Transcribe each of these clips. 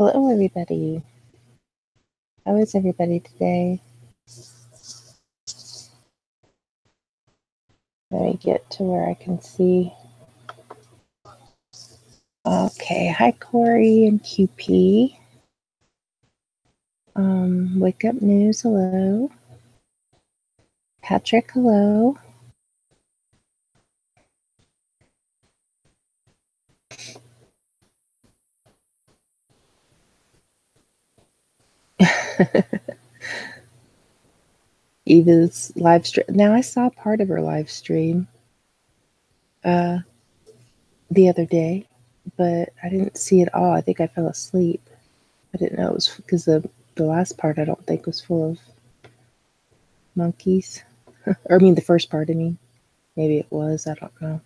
Hello, everybody. How is everybody today? Let me get to where I can see. Okay, hi Korrie and QP. Wake Up News, hello. Patrick, hello. Eva's live stream. Now I saw part of her live stream the other day, but I didn't see it all. I think I fell asleep. I didn't know it was because the last part I don't think was full of monkeys. Or I mean the first part, I mean. Maybe it was, I don't know.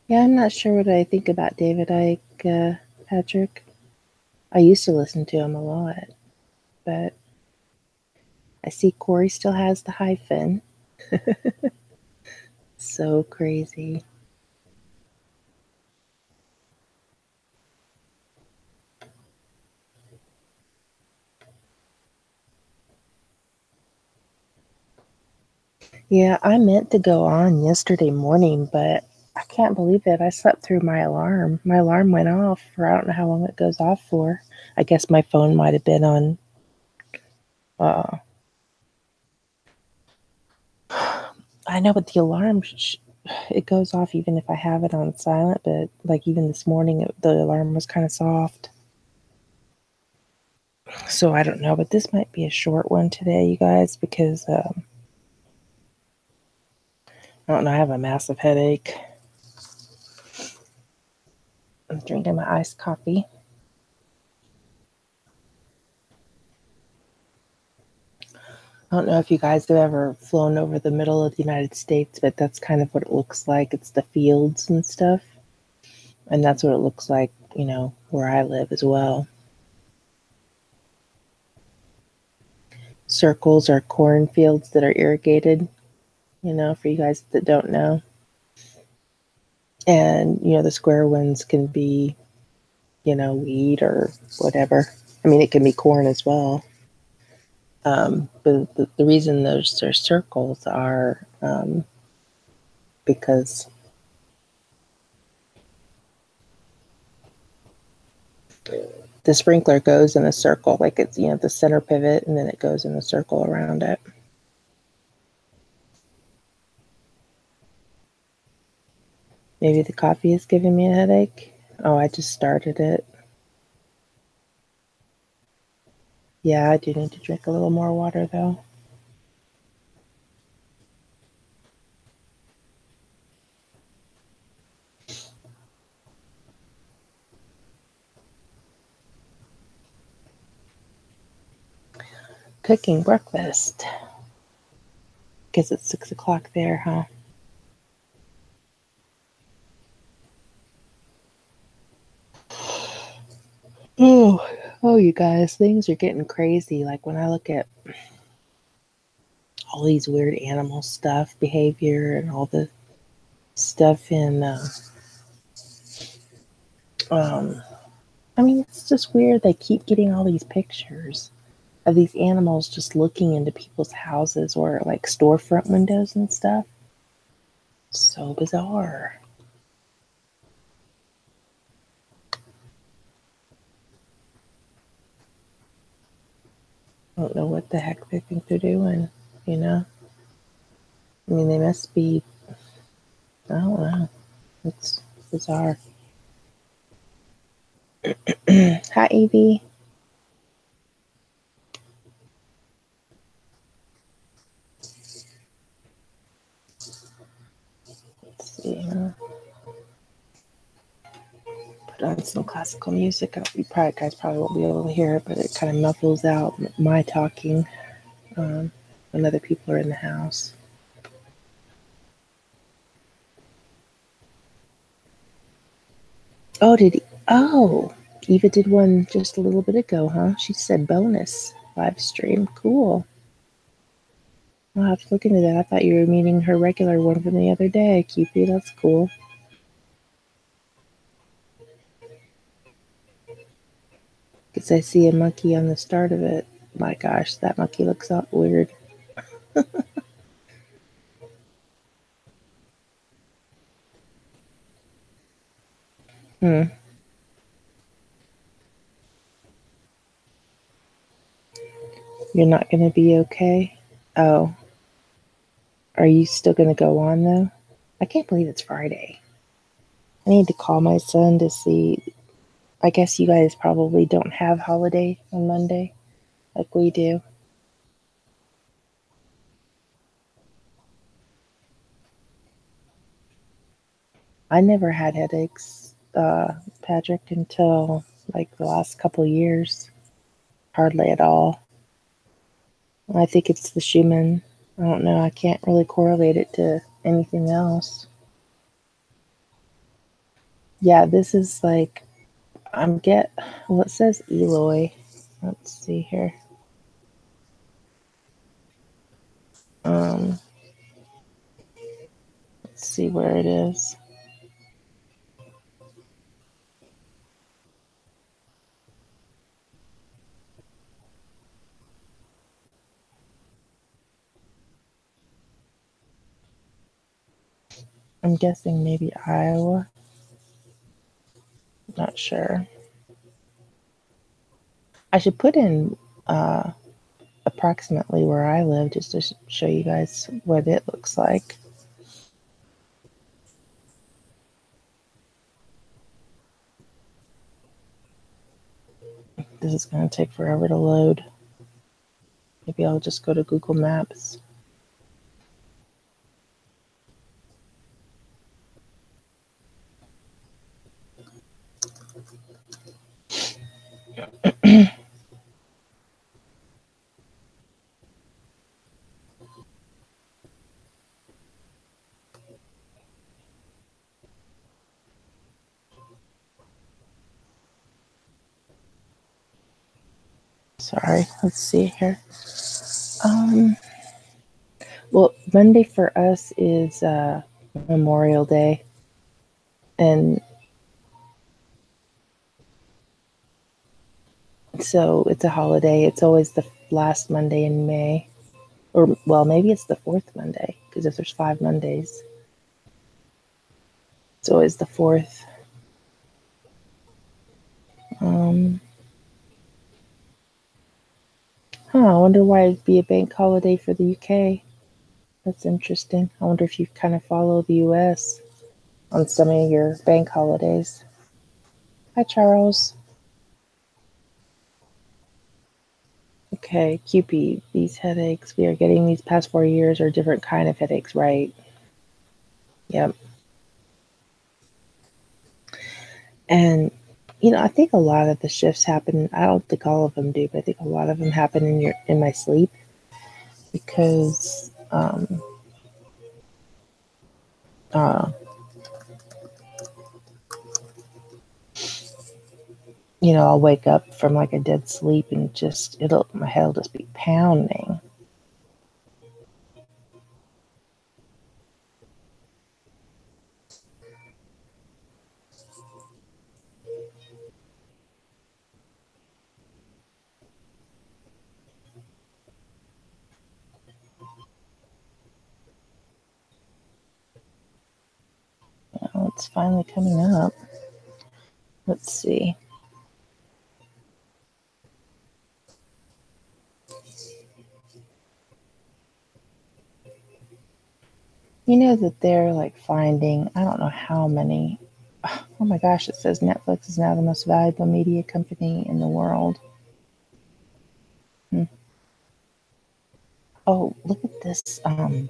Yeah, I'm not sure what I think about David Icke, Patrick. I used to listen to him a lot, but I see Korrie still has the hyphen. So crazy. Yeah, I meant to go on yesterday morning, but I can't believe it. I slept through my alarm. My alarm went off for I don't know how long it goes off for. I guess my phone might have been on. I know, but the alarm, it goes off even if I have it on silent, but like even this morning, the alarm was kind of soft. So I don't know, but this might be a short one today, you guys, because I don't know, I have a massive headache. I'm drinking my iced coffee. I don't know if you guys have ever flown over the middle of the United States, but that's kind of what it looks like. It's the fields and stuff. And that's what it looks like, you know, where I live as well. Circles are cornfields that are irrigated, you know, for you guys that don't know. And, you know, the square ones can be, you know, wheat or whatever. I mean, it can be corn as well. But the reason those are circles are because the sprinkler goes in a circle, like it's, you know, the center pivot, and then it goes in a circle around it. Maybe the coffee is giving me a headache. Oh, I just started it. Yeah, I do need to drink a little more water, though. Cooking breakfast. Guess it's 6 o'clock there, huh? Oh, you guys, things are getting crazy. Like when I look at all these weird animal stuff, behavior, and all the stuff in, I mean, it's just weird. They keep getting all these pictures of these animals just looking into people's houses or like storefront windows and stuff. So bizarre. I don't know what the heck they think they're doing, you know? I mean, they must be, I don't know. It's bizarre. Hi, Evie. Let's see. Put on some classical music. You guys probably won't be able to hear it, but it kind of muffles out my talking when other people are in the house. Oh, did he? Oh, Eva did one just a little bit ago, huh? She said bonus live stream. Cool. I'll have to look into that. I thought you were meaning her regular one from the other day, Cupid. That's cool. Because I see a monkey on the start of it. My gosh, that monkey looks so weird. Hmm. You're not going to be okay? Oh. Are you still going to go on, though? I can't believe it's Friday. I need to call my son to see. I guess you guys probably don't have holiday on Monday like we do. I never had headaches, Patrick, until like the last couple of years. Hardly at all. I think it's the Schumann. I don't know. I can't really correlate it to anything else. Yeah, this is like well, it says Eloy. Let's see here. Um, let's see where it is. I'm guessing maybe Iowa. Not sure. I should put in approximately where I live just to show you guys what it looks like. This is going to take forever to load. Maybe I'll just go to Google Maps. Sorry, let's see here. Well, Monday for us is Memorial Day, and so it's a holiday. It's always the last Monday in May, or well, maybe it's the fourth Monday because if there's 5 Mondays, it's always the fourth. I wonder why it'd be a bank holiday for the UK. That's interesting. I wonder if you kind of follow the US on some of your bank holidays. Hi, Charles. Okay, QP, these headaches we are getting these past 4 years are different kind of headaches, right? Yep. And I think a lot of the shifts happen. I don't think all of them do, but I think a lot of them happen in my sleep because uh, I'll wake up from like a dead sleep and my head will just be pounding. Well, it's finally coming up. Let's see. You know that they're like finding, I don't know how many. Oh my gosh, it says Netflix is now the most valuable media company in the world. Oh, look at this. While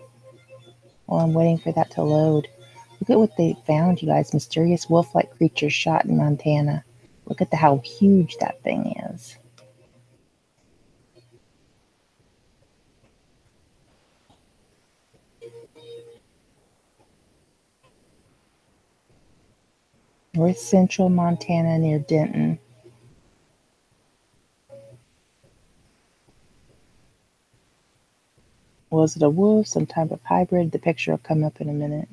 I'm waiting for that to load, look at what they found, you guys. Mysterious wolf-like creature shot in Montana. Look at how huge that thing is. North central Montana near Denton. Was it a wolf, some type of hybrid? The picture will come up in a minute.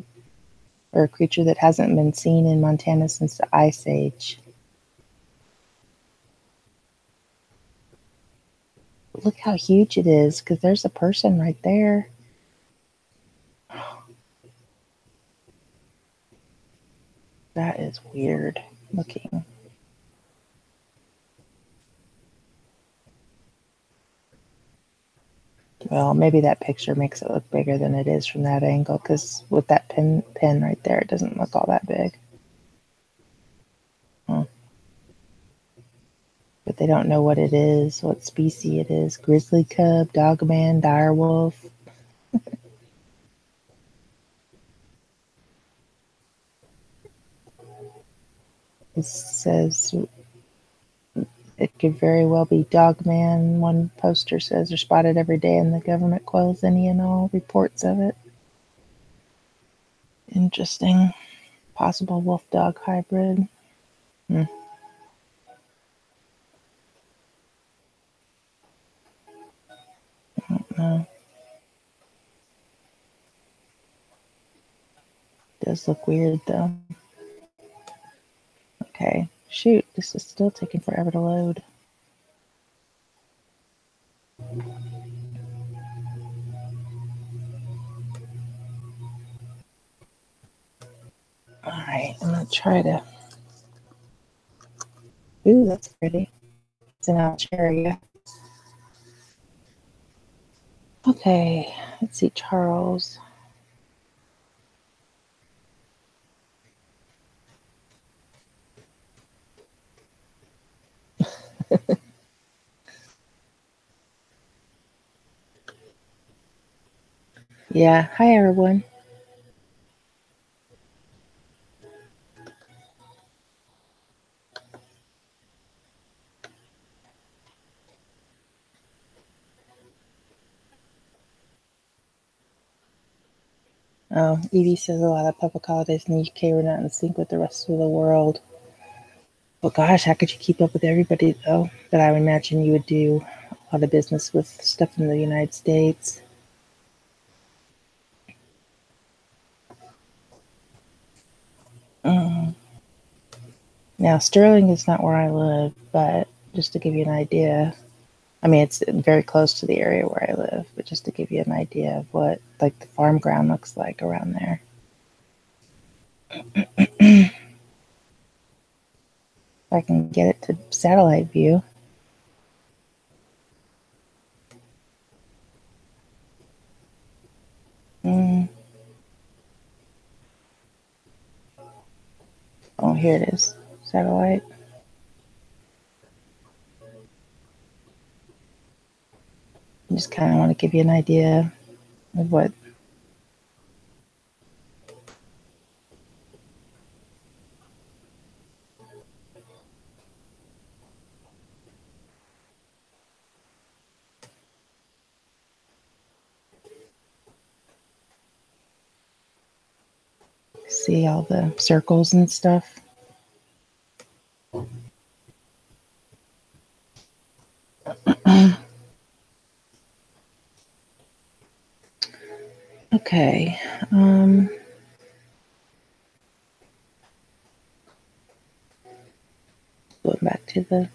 Or a creature that hasn't been seen in Montana since the Ice Age. Look how huge it is, because there's a person right there. That is weird looking. Well, maybe that picture makes it look bigger than it is from that angle, because with that pin right there, it doesn't look all that big. Huh. But they don't know what it is, what species it is. Grizzly cub, dogman, direwolf. It says it could very well be dogman. One poster says they're spotted every day and the government quells any and all reports of it. Interesting. Possible wolf-dog hybrid. I don't know. Does look weird though. Okay. Shoot, this is still taking forever to load. Alright, I'm gonna try to. Ooh, that's pretty. It's an Algeria. Okay, let's see, Charles. Yeah, hi everyone. Oh, Evie says a lot of public holidays in the UK were not in sync with the rest of the world. But gosh, how could you keep up with everybody though? But I would imagine you would do a lot of business with stuff in the United States. Now, Sterling is not where I live, but just to give you an idea, I mean, it's very close to the area where I live, but just to give you an idea of what like the farm ground looks like around there. If I can get it to satellite view. Oh, here it is. Satellite. I just kind of want to give you an idea of what. See all the circles and stuff. Okay. Going back to the.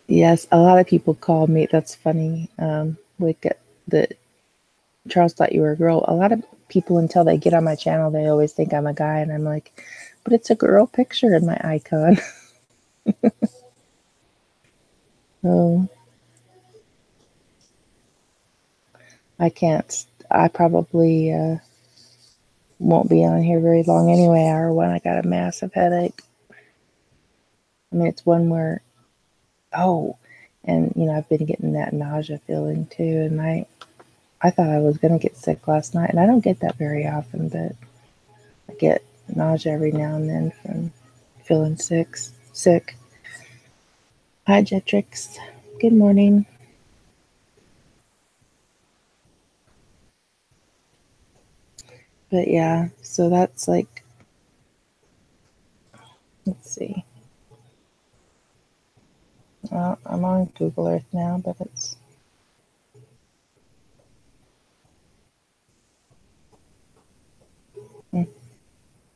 Yes, a lot of people call me. That's funny. The Charles thought you were a girl. A lot of people, until they get on my channel, they always think I'm a guy, and I'm like, but it's a girl picture in my icon. Oh, I can't. I probably won't be on here very long anyway. Hour one, I got a massive headache. I mean, it's one where, oh, and I've been getting that nausea feeling too, and I thought I was gonna get sick last night, and I don't get that very often, but I get nausea every now and then from feeling sick. Hi, Jetrix. Good morning. But yeah, so that's like, Let's see. Well, I'm on Google Earth now, but it's...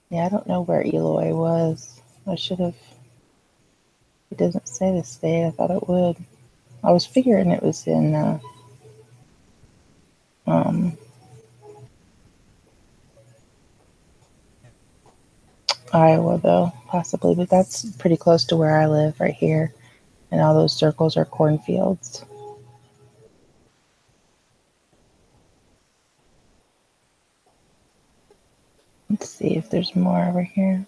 Yeah, I don't know where Eloy was. I should have... It doesn't say the state. I thought it would. I was figuring it was in Iowa, though, possibly. But that's pretty close to where I live, right here. And all those circles are cornfields. Let's see if there's more over here.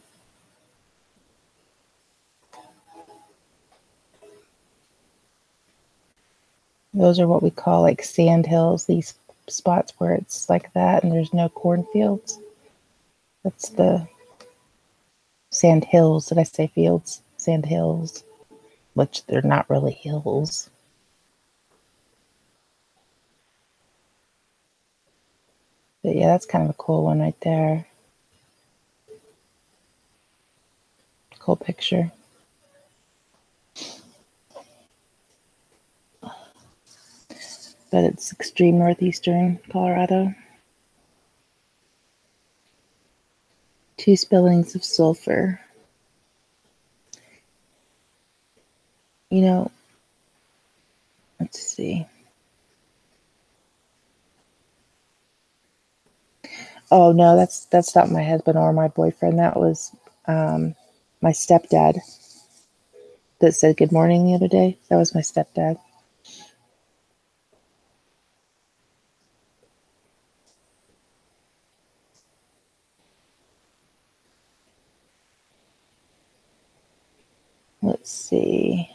Those are what we call like sand hills, these spots where it's like that and there's no cornfields. That's the sand hills. Did I say fields? Sand hills, which they're not really hills. But yeah, that's kind of a cool one right there. Cool picture. But it's extreme northeastern Colorado. 2 spillings of sulfur. You know, let's see. Oh no, that's not my husband or my boyfriend. That was my stepdad that said good morning the other day. That was my stepdad. Let's see.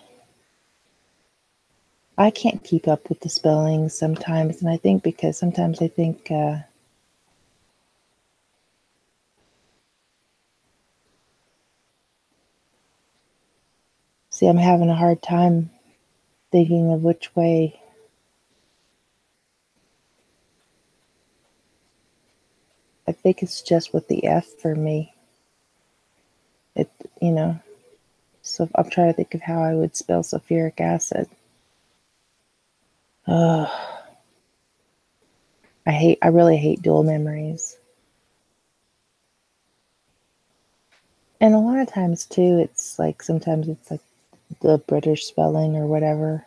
I can't keep up with the spellings sometimes, and I think because sometimes I think see, I'm having a hard time thinking of which way. I think it's just with the F for me. It, you know, so I'm trying to think of how I would spell sulfuric acid. I really hate dual memories. And a lot of times too, it's like sometimes it's like the British spelling or whatever.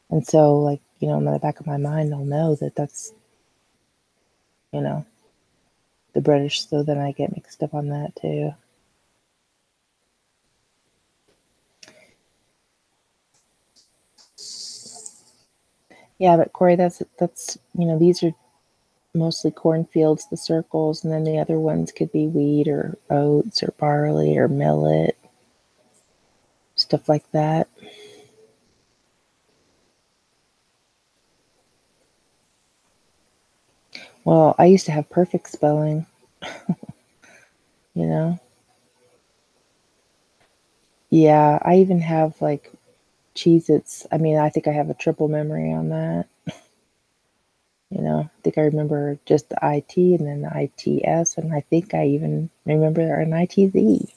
And so like, you know, in the back of my mind, I'll know that that's, you know, the British. So then I get mixed up on that too. Yeah, but Korrie, that's, you know, these are mostly cornfields, the circles, and then the other ones could be wheat or oats or barley or millet, stuff like that. Well, I used to have perfect spelling, you know? Yeah, I even have like Cheez-Its. I mean, I think I have a triple memory on that. You know, I think I remember just the IT and then the ITS, and I think I even remember an ITZ.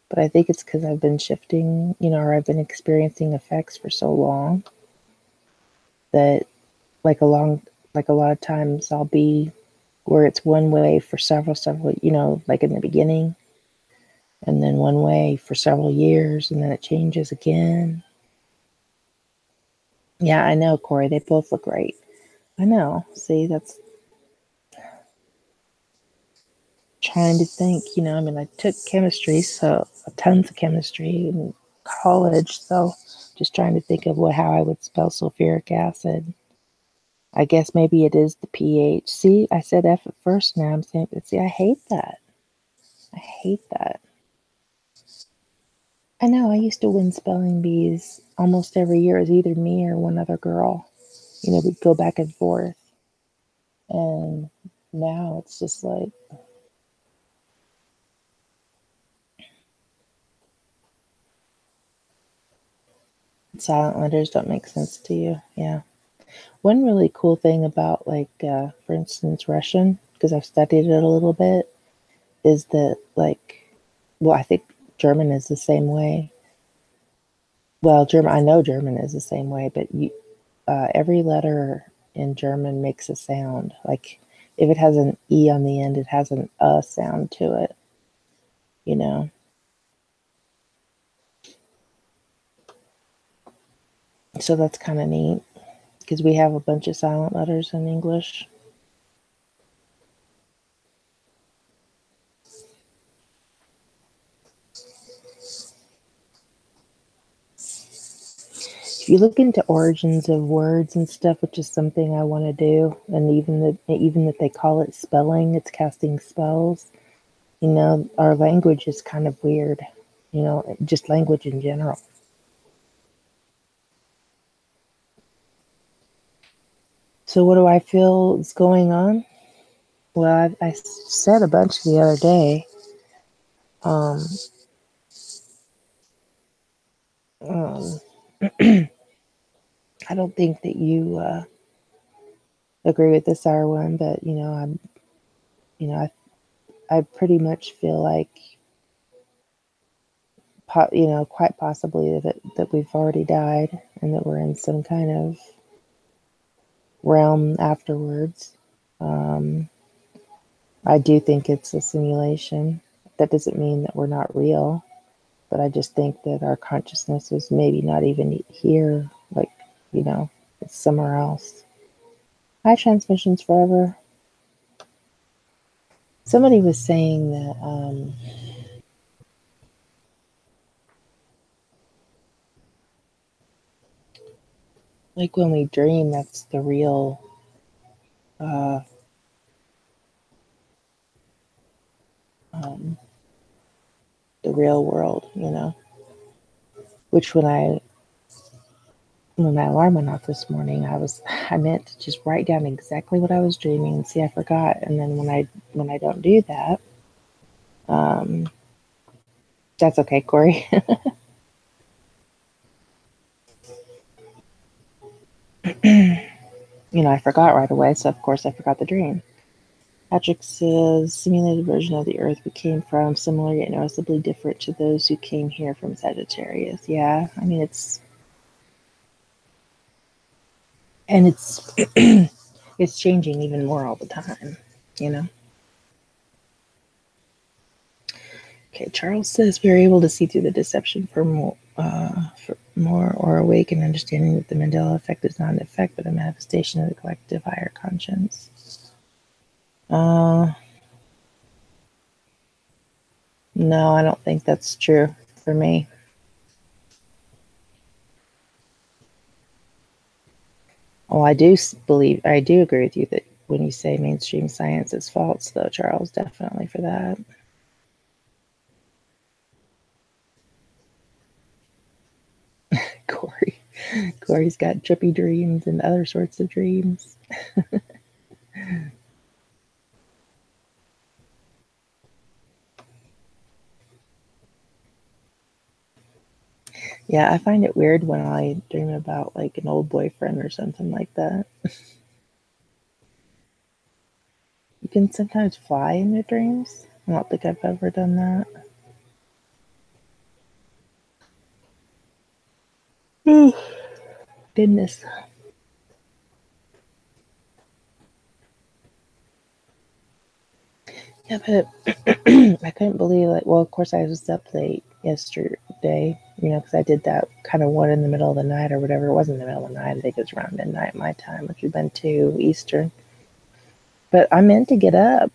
But I think it's because I've been shifting, you know, or I've been experiencing effects for so long that like a lot of times I'll be where it's one way for several, you know, like in the beginning, and then one way for several years, and then it changes again. Yeah, I know, Korrie. They both look great. I know. See, that's trying to think, you know, I mean, I took chemistry, so tons of chemistry in college, so just trying to think of how I would spell sulfuric acid. I guess maybe it is the pH. See, I said F at first, now I'm saying, see, I hate that. I hate that. I know, I used to win spelling bees almost every year. It was either me or one other girl. You know, we'd go back and forth. And now it's just like, silent letters don't make sense to you. Yeah. One really cool thing about, like, for instance, Russian, because I've studied it a little bit, is that, like, well, I think German is the same way. Well, I know German is the same way, but every letter in German makes a sound. Like if it has an E on the end, it has an sound to it, you know. So that's kind of neat because we have a bunch of silent letters in English. If you look into origins of words and stuff, which is something I want to do, and even that they call it spelling, it's casting spells. You know, our language is kind of weird. You know, just language in general. So what do I feel is going on? Well, I said a bunch the other day. Um, I don't think that you agree with this R1, but you know, I pretty much feel like, you know, quite possibly that we've already died and that we're in some kind of realm afterwards. I do think it's a simulation. That doesn't mean that we're not real, but I just think that our consciousness is maybe not even here. Like, you know, it's somewhere else. Hi, Transmissions Forever. Somebody was saying that like when we dream, that's the real the real world, you know. Which when my alarm went off this morning, I meant to just write down exactly what I was dreaming and see I forgot. And then when I don't do that, that's okay, Korrie. You know, I forgot right away, so of course I forgot the dream. Patrick says, simulated version of the Earth we came from, similar yet noticeably different to those who came here from Sagittarius. Yeah, I mean, it's it's changing even more all the time, you know. Okay, Charles says we are able to see through the deception for more or awaken understanding that the Mandela effect is not an effect but a manifestation of the collective higher conscience. No, I don't think that's true for me. Well, I do agree with you that when you say mainstream science is false, though, Charles, definitely for that. Korrie's got trippy dreams and other sorts of dreams. Yeah, I find it weird when I dream about like an old boyfriend or something like that. You can sometimes fly in your dreams. I don't think I've ever done that. Goodness. Yeah, but I couldn't believe it. Well, of course, I was up late yesterday, you know, because I did that kind of one in the middle of the night or whatever. It wasn't the middle of the night. I think it was around midnight my time, which would have been 2 Eastern. But I meant to get up.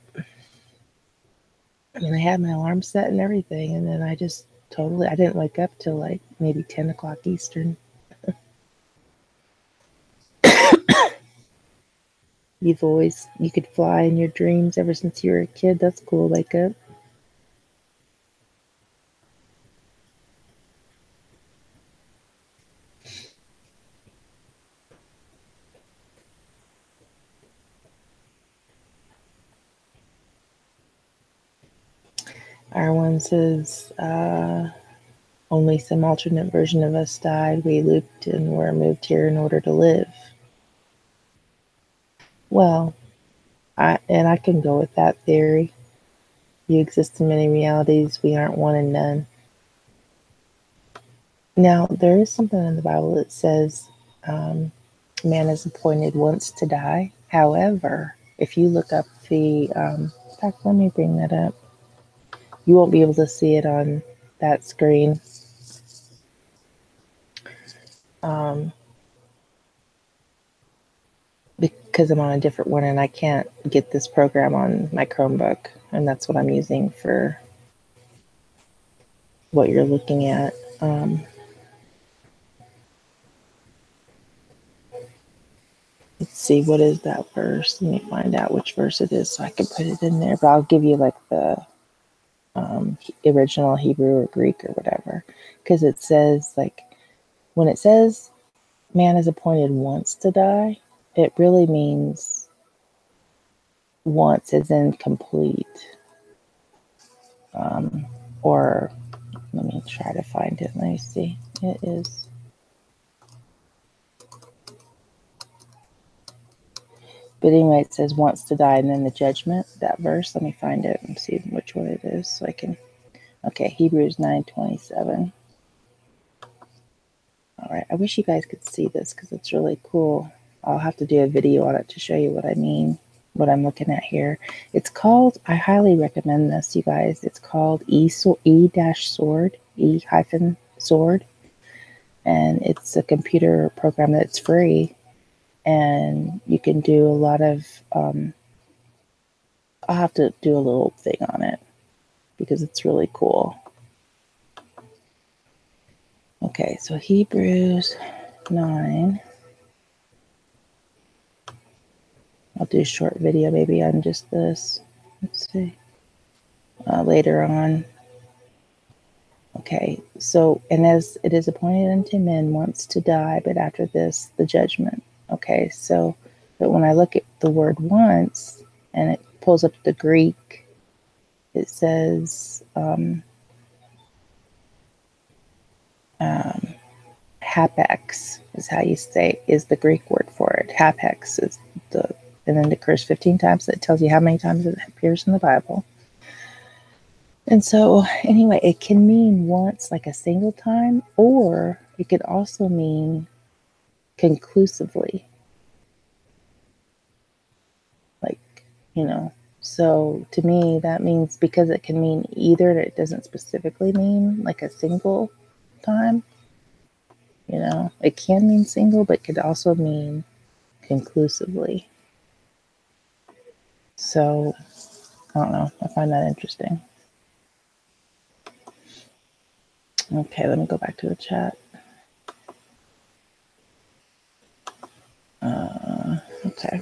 I mean, I had my alarm set and everything, and then I didn't wake up till like maybe 10 o'clock Eastern. You could fly in your dreams ever since you were a kid. That's cool. Wake up. R1 says, only some alternate version of us died. We looped and were moved here in order to live. Well, I can go with that theory. You exist in many realities. We aren't one and none. Now, there is something in the Bible that says man is appointed once to die. However, if you look up the, in fact, let me bring that up. You won't be able to see it on that screen. Because I'm on a different one and I can't get this program on my Chromebook. And that's what I'm using for what you're looking at. Let's see, what is that verse? Let me find out which verse it is so I can put it in there. But I'll give you like the original Hebrew or Greek or whatever. Because it says, like, when it says man is appointed once to die, it really means once as in complete. Or let me try to find it. Let me see. It is. But anyway, it says wants to die and then the judgment, that verse. Let me find it and see which one it is so I can. Okay, Hebrews 9:27. All right, I wish you guys could see this because it's really cool. I'll have to do a video on it to show you what I mean, what I'm looking at here. It's called, I highly recommend this, you guys. It's called E-Sword, E-Sword. And it's a computer program that's free. And you can do a lot of, I'll have to do a little thing on it because it's really cool. Okay, so Hebrews 9. I'll do a short video maybe on just this. Let's see. Later on. Okay, so, and as it is appointed unto men once to die, but after this, the judgment. Okay, so, but when I look at the word once, and it pulls up the Greek, it says, hapex is how you say, is the Greek word for it. Hapex is the, and then it occurs 15 times. It tells you how many times it appears in the Bible. And so, anyway, it can mean once, like a single time, or it could also mean conclusively. Like, you know, so to me, that means because it can mean either, it doesn't specifically mean like a single time. You know, it can mean single, but could also mean conclusively. So, I don't know. I find that interesting. Okay, let me go back to the chat. Okay.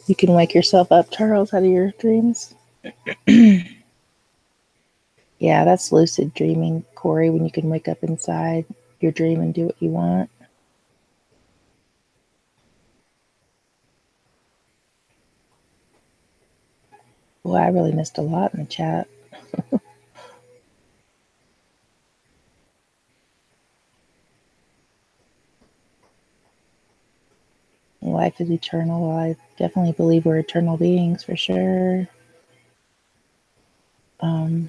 You can wake yourself up, Charles, out of your dreams. Yeah, that's lucid dreaming, Korrie, when you can wake up inside your dream and do what you want. Well, I really missed a lot in the chat. Life is eternal. Well, I definitely believe we're eternal beings for sure. Okay,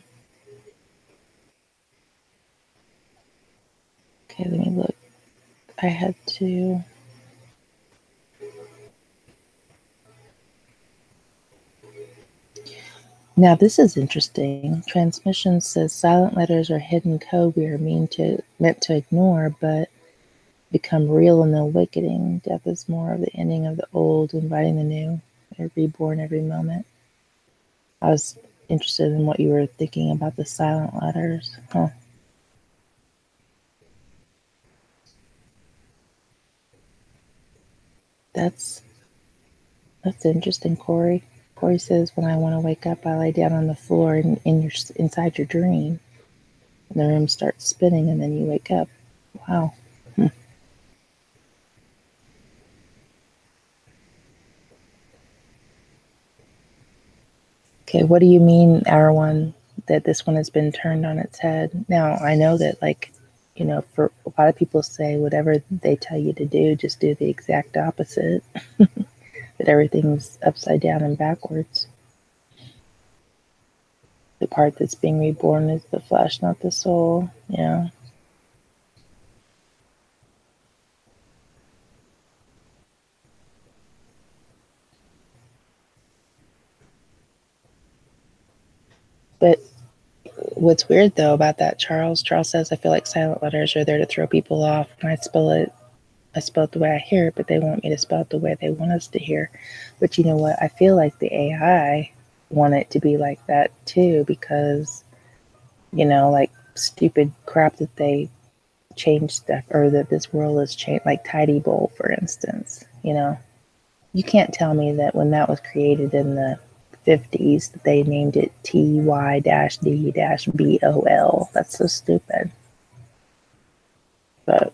let me look. I had to. Now, this is interesting. Transmission says silent letters are hidden code we are meant to ignore, but become real in the awakening. Death is more of the ending of the old, inviting the new. They're reborn every moment. I was interested in what you were thinking about the silent letters. Huh. That's interesting, Korrie. Korrie says, when I want to wake up, I lay down on the floor inside your dream. And the room starts spinning and then you wake up. Wow. Okay, what do you mean, our one, that this one has been turned on its head? Now, I know that, like, for a lot of people say whatever they tell you to do, just do the exact opposite. That everything's upside down and backwards. The part that's being reborn is the flesh, not the soul. Yeah. But what's weird though about that, Charles says, I feel like silent letters are there to throw people off. When I spell it the way I hear it, but they want me to spell it the way they want us to hear. But you know what? I feel like the AI want it to be like that too, because, like stupid crap that they change stuff, or that this world has changed, like Tidy Bowl, for instance. You can't tell me that when that was created in the 50s that they named it TY-D-BOL. That's so stupid. But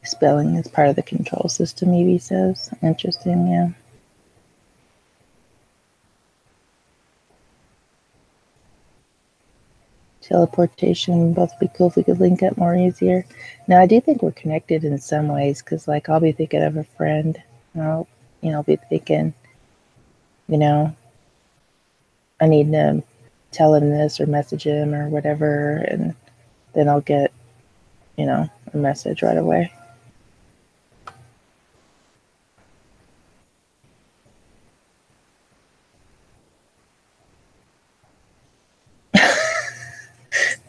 spelling is part of the control system, Evie says. Interesting, yeah. Teleportation, both would be cool if we could link up more easier. Now, I do think we're connected in some ways, because, like, I'll be thinking of a friend, and I'll be thinking, I need to tell him this or message him or whatever, and then I'll get, a message right away.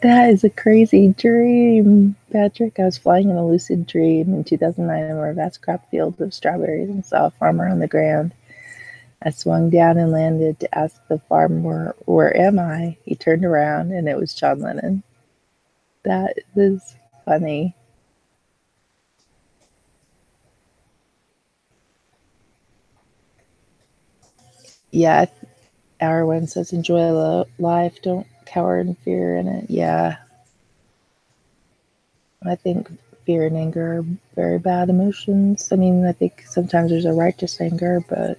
That is a crazy dream, Patrick. I was flying in a lucid dream in 2009 over a vast crop field of strawberries and saw a farmer on the ground. I swung down and landed to ask the farmer, where am I? He turned around and it was John Lennon. That is funny. Yeah, Hour One says, enjoy life, don't cower in fear in it. Yeah, I think fear and anger are very bad emotions. I mean, I think sometimes there's a righteous anger, but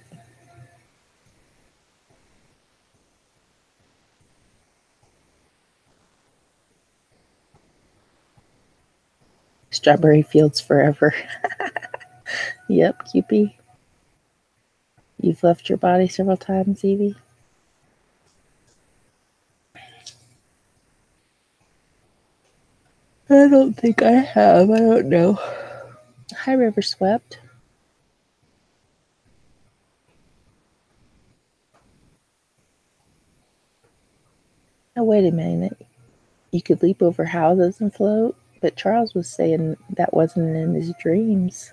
strawberry fields forever. Yep, Cupie. You've left your body several times, Evie? I don't think I have. I don't know. Hi, River Swept. Oh, wait a minute. You could leap over houses and float? But Charles was saying that wasn't in his dreams.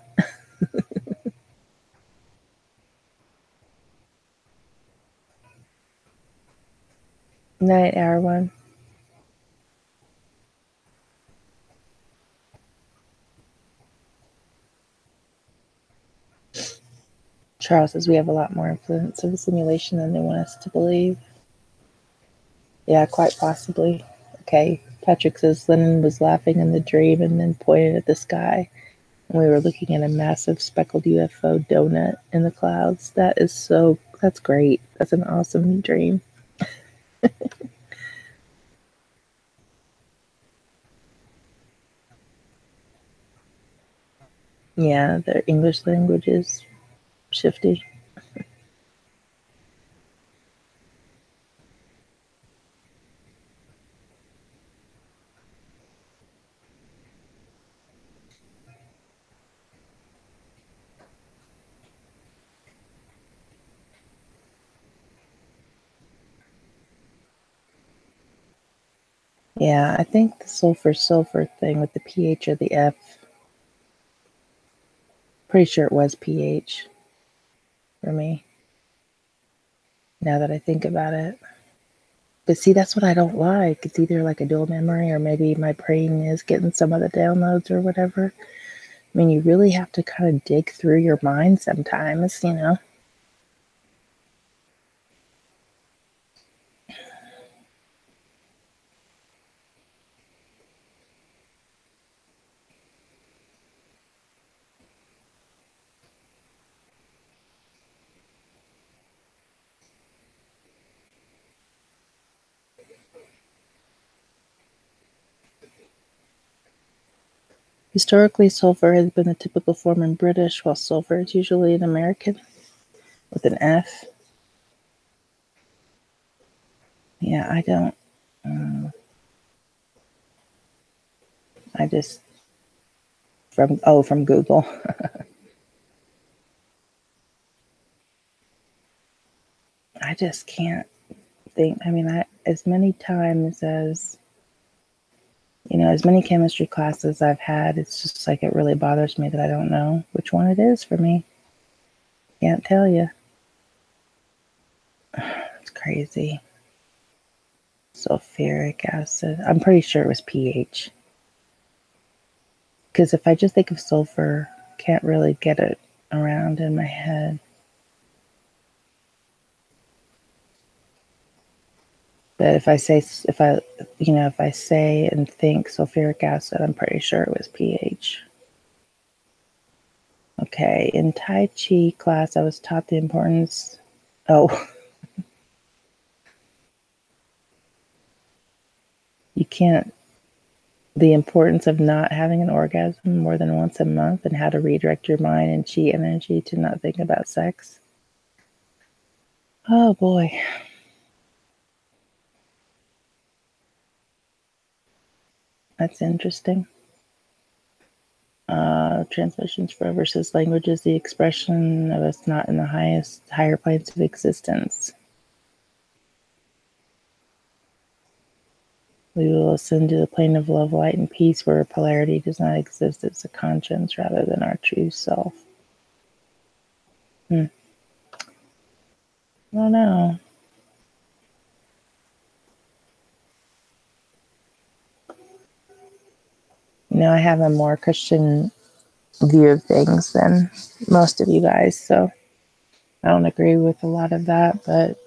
Night, Hour One. Charles says we have a lot more influence of the simulation than they want us to believe. Yeah, quite possibly. Okay, Patrick says Lennon was laughing in the dream and then pointed at the sky. And we were looking at a massive speckled UFO donut in the clouds. That's great. That's an awesome dream. Yeah, the English language is shifty. Yeah, I think the sulfur thing with the pH or the F, pretty sure it was pH for me, now that I think about it. But see, that's what I don't like. It's either like a dual memory or maybe my brain is getting some of the downloads or whatever. I mean, you really have to kind of dig through your mind sometimes. Historically, sulfur has been the typical form in British, while sulfur is usually an American with an F. Yeah, I don't. I just from Google. I just can't think. I mean, as many times as as many chemistry classes I've had, it's just like it really bothers me that I don't know which one it is for me. Can't tell you. It's crazy. Sulfuric acid. I'm pretty sure it was pH. Because if I just think of sulfur, can't really get it around in my head. But if I say and think sulfuric acid, I'm pretty sure it was pH. Okay, in Tai Chi class, I was taught the importance. Oh, you can't. The importance of not having an orgasm more than once a month and how to redirect your mind and chi energy to not think about sex. Oh boy. That's interesting. Transmissions for versus languages, the expression of us not in the higher planes of existence. We will ascend to the plane of love, light, and peace where polarity does not exist. It's a conscience rather than our true self. I don't know. I have a more Christian view of things than most of you guys, so I don't agree with a lot of that, but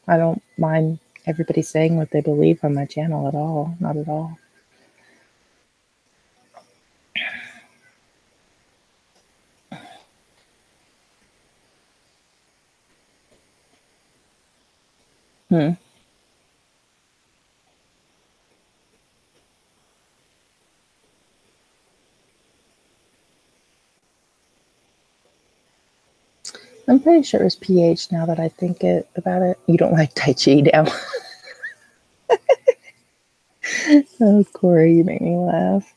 I don't mind everybody saying what they believe on my channel at all. Not at all. I'm pretty sure it was pH now that I think about it. You don't like Tai Chi now. Oh, Korrie, you make me laugh.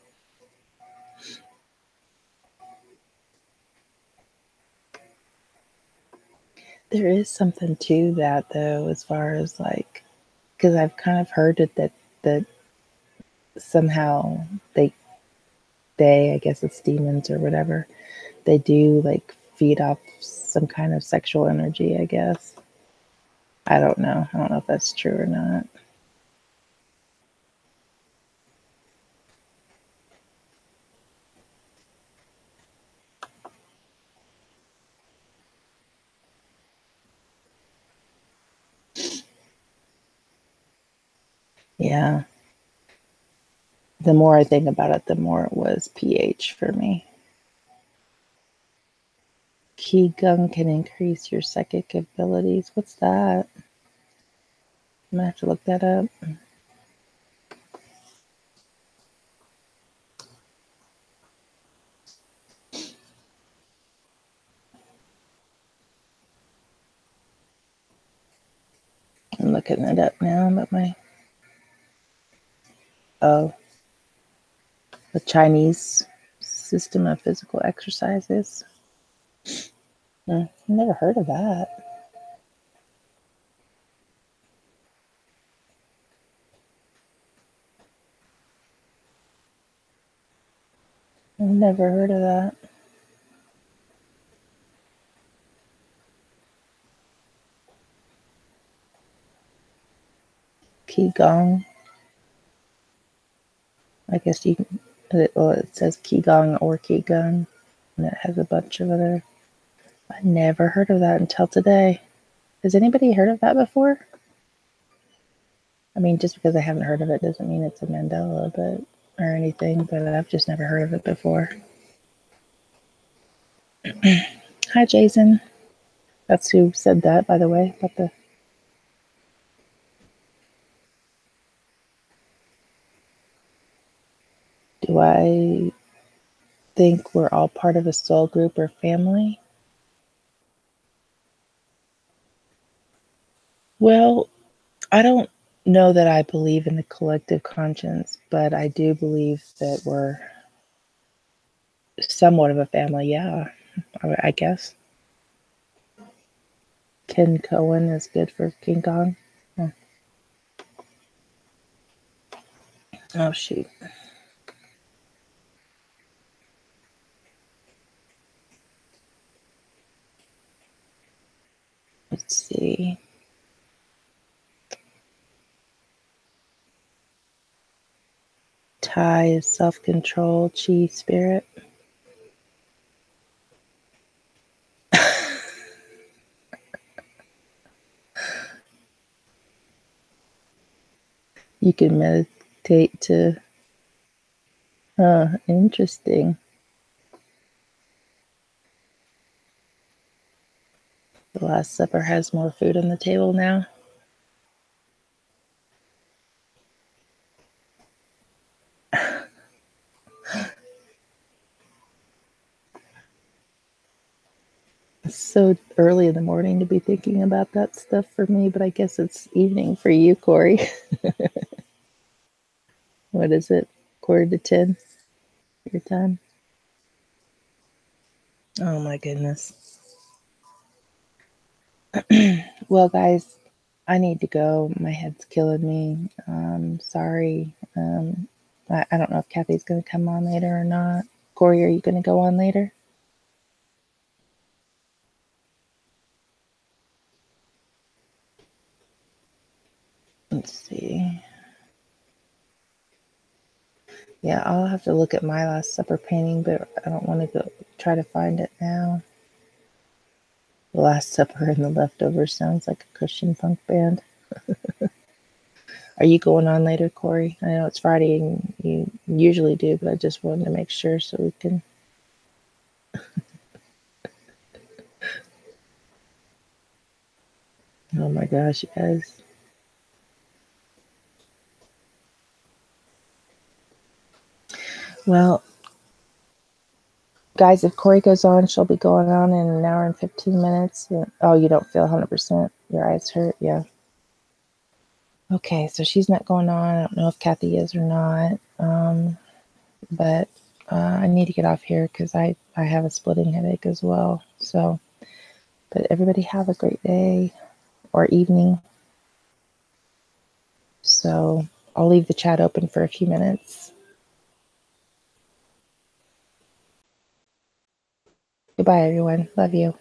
There is something to that, though, as far as because I've kind of heard it that somehow I guess it's demons or whatever, they do feed off some kind of sexual energy, I guess. I don't know. I don't know if that's true or not. Yeah. The more I think about it, the more it was pH for me. Qigong can increase your psychic abilities. What's that? I'm gonna have to look that up. I'm looking it up now, but the Chinese system of physical exercises. I've never heard of that. I've never heard of that. Qigong. I guess you can, it says Qigong or Qigong, and it has a bunch of other. I never heard of that until today. Has anybody heard of that before? I mean, just because I haven't heard of it doesn't mean it's a Mandela, or anything, but I've just never heard of it before. Hi, Jason. That's who said that, by the way, about the. Do I think we're all part of a soul group or family? Well, I don't know that I believe in the collective conscience, but I do believe that we're somewhat of a family. Yeah, I guess. Ken Cohen is good for King Kong. Oh, shoot. Let's see. Tai is self-control, Chi spirit. You can meditate to... interesting. The Last Supper has more food on the table now. It's so early in the morning to be thinking about that stuff for me, but I guess it's evening for you, Korrie. What is it? 9:45 your time? Oh my goodness. Well, guys, I need to go. My head's killing me. Sorry. I don't know if Kathy's going to come on later or not. Korrie, are you going to go on later? Let's see. Yeah, I'll have to look at my Last Supper painting, but I don't want to go try to find it now. The Last Supper and the Leftovers sounds like a Christian punk band. Are you going on later, Korrie? I know it's Friday and you usually do, but I just wanted to make sure so we can... Oh my gosh, you guys. Well, guys, if Korrie goes on, she'll be going on in an hour and 15 minutes. Oh, you don't feel 100%. Your eyes hurt? Yeah. Okay, so she's not going on. I don't know if Kathy is or not. But I need to get off here because I have a splitting headache as well. So, but everybody have a great day or evening. So I'll leave the chat open for a few minutes. Goodbye, everyone. Love you.